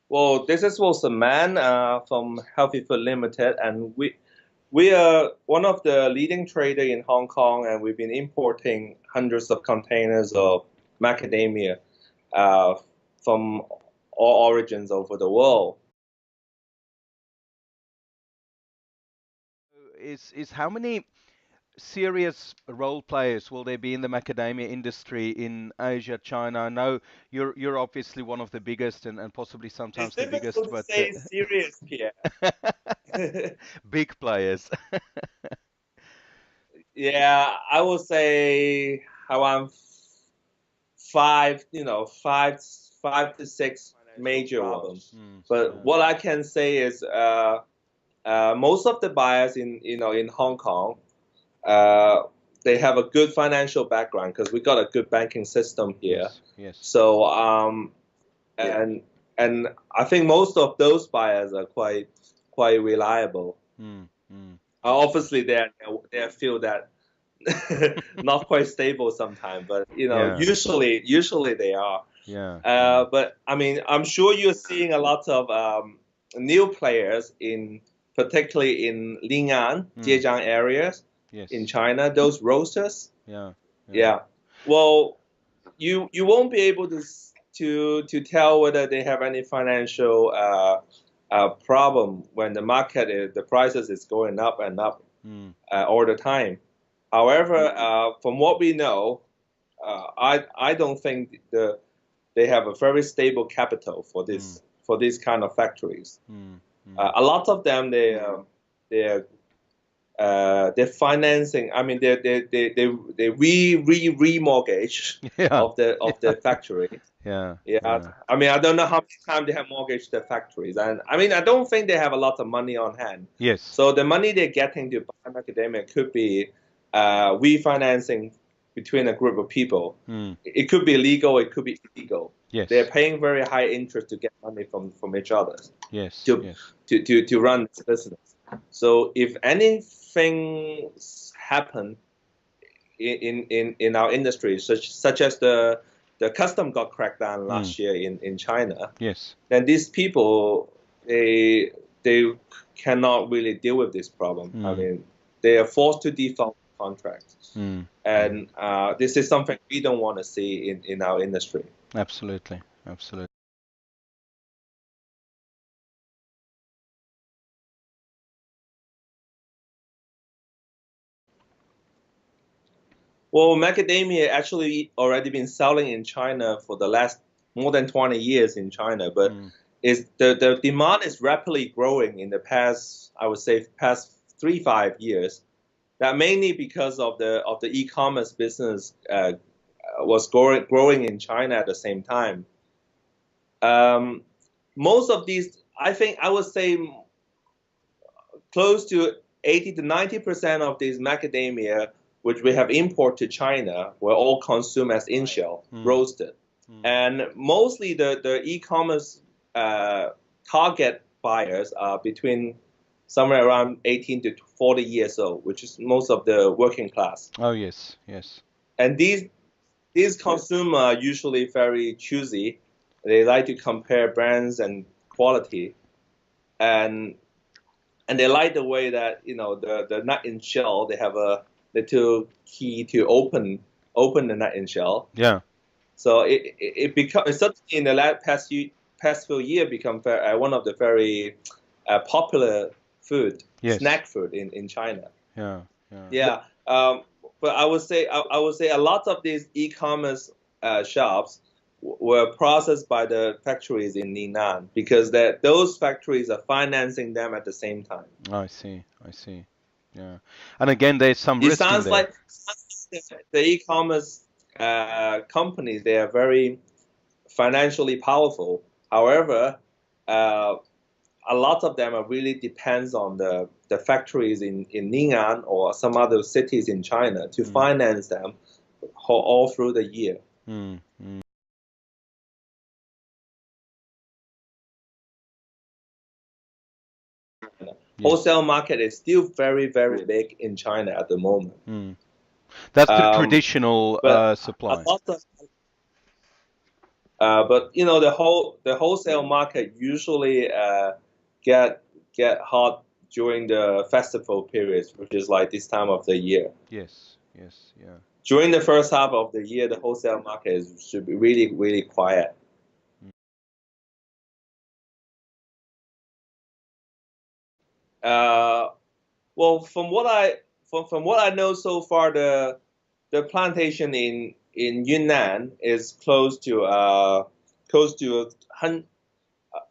Well, this is also Mann from Healthy Food Limited, and we are one of the leading trader in Hong Kong, and we've been importing hundreds of containers of macadamia uh, from all origins over the world. Is how many serious role players will there be in the macadamia industry in Asia, China? I know you're obviously one of the biggest and possibly It's sometimes the biggest, difficult to but say serious, Pierre. big players. Yeah, I would say around five, five to six Financial major problems. ones. But Yeah. what I can say is, most of the buyers in Hong Kong, uh, they have a good financial background because we got a good banking system here. Yes. Yes. So and and I think most of those buyers are quite reliable. Mm, mm, Obviously, absolutely. they feel that not quite stable sometimes, but Yeah. usually they are. Yeah. Yeah. But I mean, I'm sure you're seeing a lot of new players particularly in Lingan, Mm, Zhejiang areas in yes. China. Those roasters, Yeah. Yeah. yeah. Well, you won't be able to tell whether they have any financial problem when the prices is going up and up Mm, all the time. However, from what we know, I don't think they have a very stable capital mm, for these kind of factories. mm, mm. A lot of them they're they're financing. I mean they remortgage Yeah. of Yeah. the factory. Yeah. Yeah, Yeah. I mean I don't know how many times they have mortgaged the factories, and I mean I don't think they have a lot of money on hand. Yes. So the money they're getting to buy macadamia could be refinancing between a group of people. Mm, It could be legal, it could be illegal. They're yes. paying very high interest to get money from each other Yes. to Yes. to run this business. So if anything happen in our industry, such as the custom got cracked down Mm, last year in China, yes. then these people they cannot really deal with this problem. I Mm, mean, they are forced to default contracts, mm, mm. and this is something we don't want to see in our industry. Absolutely. Absolutely. Well, macadamia actually already been selling in China for the last more than 20 years in China, but Mm, is the demand is rapidly growing in the past, I would say, past 3 5 years. That mainly because of the e-commerce business was growing in China at the same time. Um, Most of these, I think, I would say close to 80 to 90% of these macadamia, which we have imported to China, were all consumed as in shell, mm, roasted. mm. And mostly the e-commerce uh, target buyers are between somewhere around 18 to 40 years old, which is most of the working class. Oh, yes. Yes. And these consumers are usually very choosy. They like to compare brands and quality, and and they like the way that the nut in shell. They have a little key to open the nut in shell. Yeah. So it becomes suddenly in the past few years become one of the very popular Yes. snack food in China. Yeah. Yeah. Yeah, but I would say a lot of these e-commerce shops were processed by the factories in Ningnan because those factories are financing them at the same time. I see. I see. Yeah. And again, there's some It risk in sounds there. like the e-commerce companies they are very financially powerful. However, uh, a lot of them are really depends on the factories in Ning'an or some other cities in China to Mm, finance them all through the year. mm, mm. Yes. Wholesale market is still very big in China at the moment. Mm. That's the Um, traditional but a supply. lot of But the wholesale market usually get get hot during the festival periods, which is like this time of the year. Yes, yes, yeah. During the first half of the year, the wholesale market should be really, really quiet. Mm. Uh, well, from what I know so far, the plantation in Yunnan is close to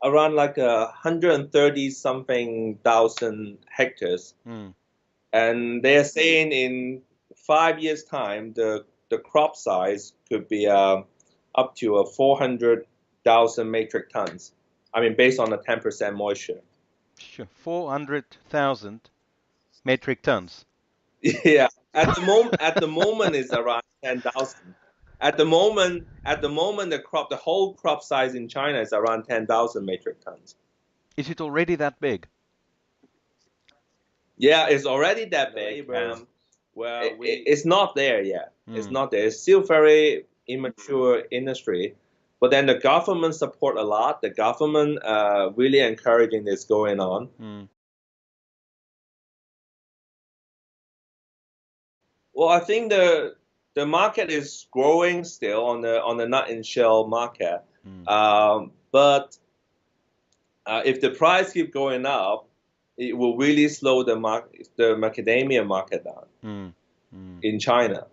around like 130 something thousand hectares, Mm. and they are saying in 5 years' time the crop size could be up to 400,000 metric tons. I mean, based on the 10% moisture. Sure. 400,000 metric tons. Yeah, at the moment it's around 10,000. At the moment the whole crop size in China is around 10,000 metric tons. Is it already that big? Yeah, it's already that big. It's not there yet. It's Mm. not there. It's still very immature industry. But then the government support a lot. The government really encouraging this going on. Mm. Well, I think the market is growing still on the nut and shell market. Mm. But if the price keep going up, it will really slow the macadamia market down Mm. Mm. in China.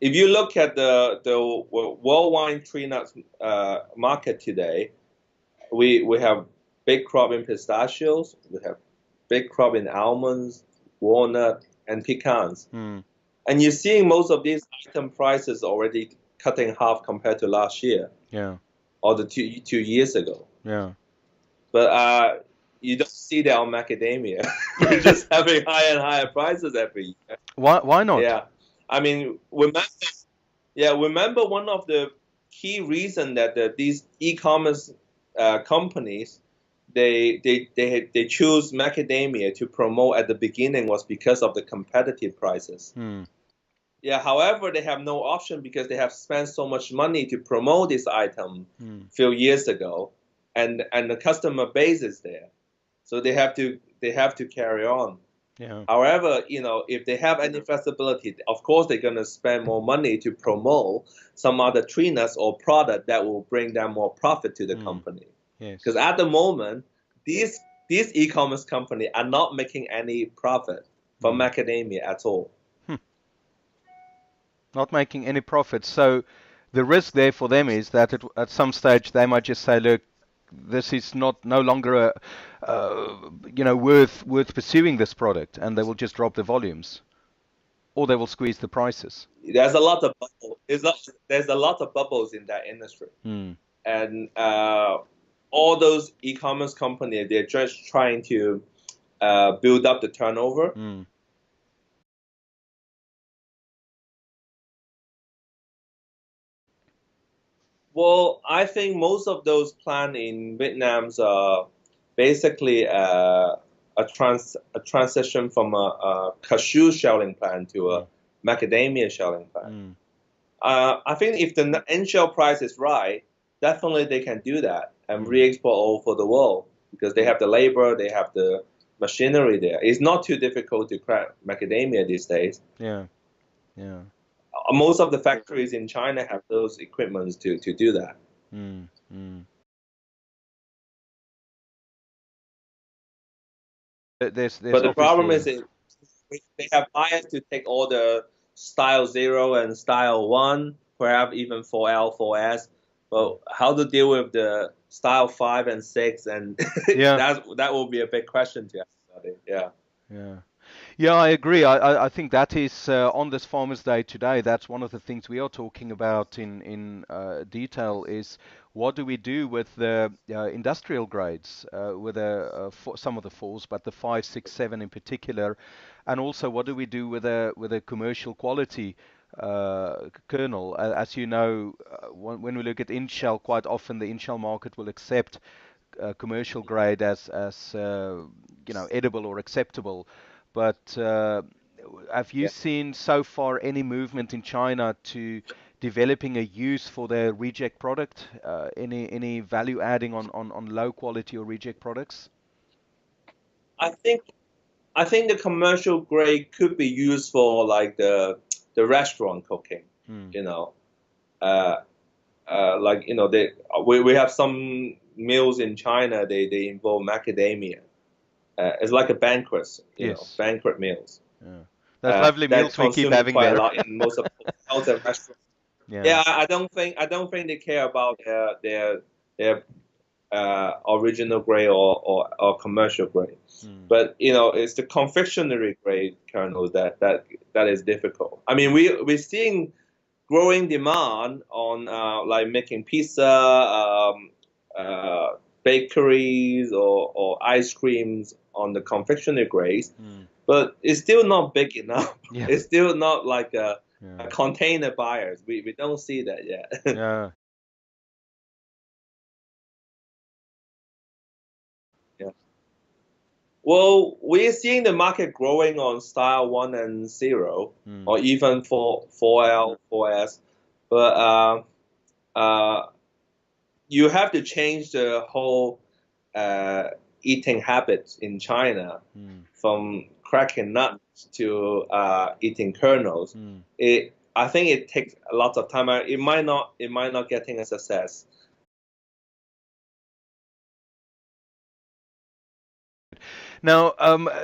If you look at the worldwide tree nut market today, we have big crop in pistachios, we have big crop in almonds, walnut, and pecans, Mm. and you're seeing most of these item prices already cutting half compared to last year Yeah. or the 2 years ago. Yeah. But you don't see that on macadamia, which is having higher and higher prices every year. Why not? Yeah, I mean, remember one of the key reason that these e-commerce companies they choose macadamia to promote at the beginning was because of the competitive prices. Mm. Yeah, however, they have no option because they have spent so much money to promote this item Mm. a few years ago, and the customer base is there, so they have to carry on. Yeah. However, if they have any flexibility, of course they're going to spend more money to promote some other tree nuts or product that will bring them more profit to the Mm. company. Because Yes. at the moment, these e-commerce companies are not making any profit from Mm. macadamia at all. Hmm. Not making any profit. So the risk there for them is that at some stage they might just say, look, this is not no longer worth pursuing this product, and they will just drop the volumes, or they will squeeze the prices. There's a lot of there's a lot of bubbles in that industry, Mm. and all those e-commerce companies they're just trying to build up the turnover. Mm. Well, I think most of those plants in Vietnam's are basically a transition from a cashew shelling plant to a Mm. macadamia shelling plant. Mm. I think if the end shell price is right, definitely they can do that and Mm. re-export all over the world because they have the labor, they have the machinery there. It's not too difficult to crack macadamia these days. Yeah. Yeah. Most of the factories in China have those equipments to do that. Mm. Mm. There's But the problem is obviously. they have buyers to take all the style 0 and style 1, perhaps even 4L, 4S. Mm. But how to deal with the style 5 and 6, and Yeah. that will be a big question to everybody. Yeah. Yeah. Yeah, I agree. I think that is on this Farmers' Day today. That's one of the things we are talking about in detail. Is what do we do with the industrial grades, with some of the fours, but the 5, 6, 7 in particular, and also what do we do with a commercial quality kernel? As you know, when we look at in-shell, quite often the in-shell market will accept commercial grade as edible or acceptable. But have you Yeah. seen so far any movement in China to developing a use for their reject product? Any value adding on low quality or reject products? I think I think the commercial grade could be used for like the restaurant cooking. Hmm. You know, uh, like we have some meals in China. They involve macadamia. It's like a banquet. Yes. Banquet meals. Yeah. Those lovely That meals we keep consume having quite a there. lot in most of the hotels and restaurants. Yeah. Yeah, I don't think they care about their original grade or commercial grade. Hmm. But it's the confectionery grade kernels that is difficult. I mean, we're seeing growing demand on like making pizza, bakeries or ice creams on the confectionery grades, Hmm. but it's still not big enough. Yeah. It's still not like a Yeah. container buyers. We don't see that yet. Yeah. Yeah. Well, we're seeing the market growing on style one and zero, Hmm. or even for 4L, 4S. But uh, you have to change the whole uh, eating habits in China Hmm. from cracking nuts to eating kernels. Hmm. I think it takes a lot of time. It might not getting a success. Now,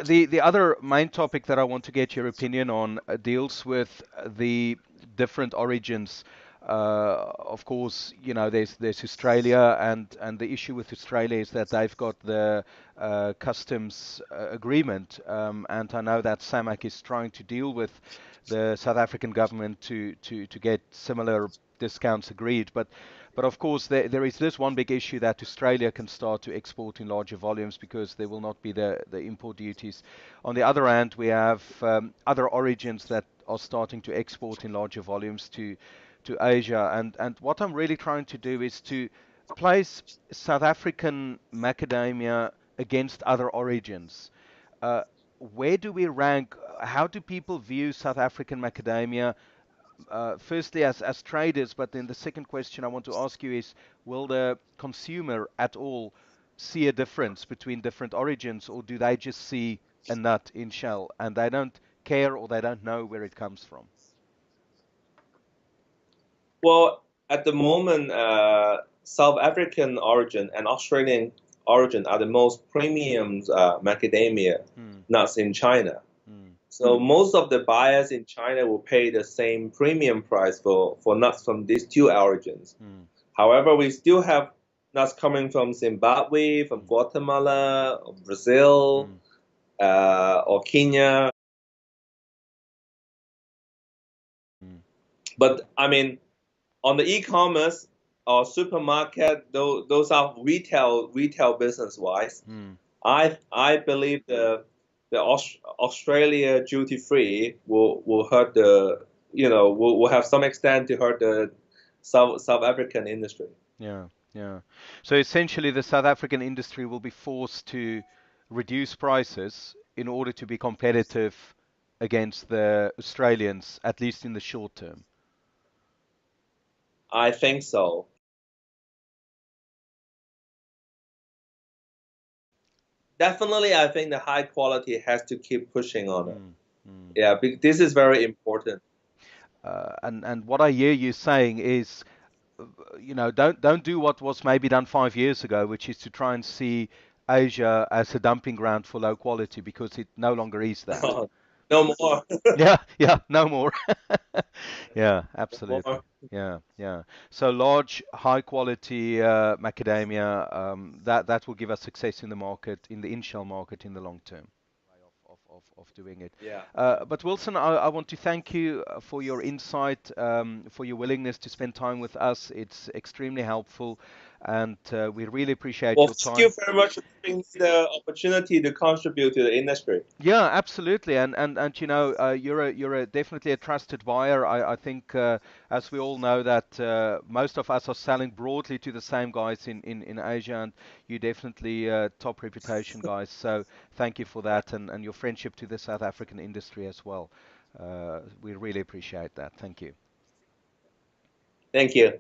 the other main topic that I want to get your opinion on deals with the different origins. Of course, there's Australia, and the issue with Australia is that they've got the customs agreement, and I know that SAMAC is trying to deal with the South African government to get similar discounts agreed, but of course, there is this one big issue that Australia can start to export in larger volumes because there will not be the import duties. On the other hand, we have other origins that are starting to export in larger volumes to Asia. And what I'm really trying to do is to place South African macadamia against other origins. Uh, where do we rank? How do people view South African macadamia? Firstly, as traders, but then the second question I want to ask you is, will the consumer at all see a difference between different origins, or do they just see a nut in shell and they don't care or they don't know where it comes from? Well, at the moment, South African origin and Australian origin are the most premium macadamia Hmm. nuts in China. Hmm. So most of the buyers in China will pay the same premium price for nuts from these two origins. Hmm. However, we still have nuts coming from Zimbabwe, from Hmm. Guatemala, or Brazil, Hmm. or Kenya. Hmm. But I mean, on the e-commerce or supermarket, those are retail business wise. Hmm. I believe the Australia duty free will hurt will have some extent to hurt the South African industry. Yeah, yeah. So essentially, the South African industry will be forced to reduce prices in order to be competitive against the Australians, at least in the short term. I think so. Definitely, I think the high quality has to keep pushing on it. Mm, mm. Yeah, this is very important. And what I hear you saying is, don't do what was maybe done 5 years ago, which is to try and see Asia as a dumping ground for low quality, because it no longer is that. No more. Yeah, yeah, no more. Yeah, No absolutely. more. Yeah, yeah. So large, high quality macadamia, that will give us success in the market, in the in-shell market in the long term way of doing it. Yeah. But Wilson, I want to thank you for your insight, for your willingness to spend time with us. It's extremely helpful, and we really appreciate Well, your thank you time. very much for giving me the opportunity to contribute to the industry. Yeah, absolutely, and you're definitely a trusted buyer. I think, as we all know, that most of us are selling broadly to the same guys in Asia, and you definitely top reputation guys. So thank you for that, and your friendship to the South African industry as well. We really appreciate that. Thank you. Thank you.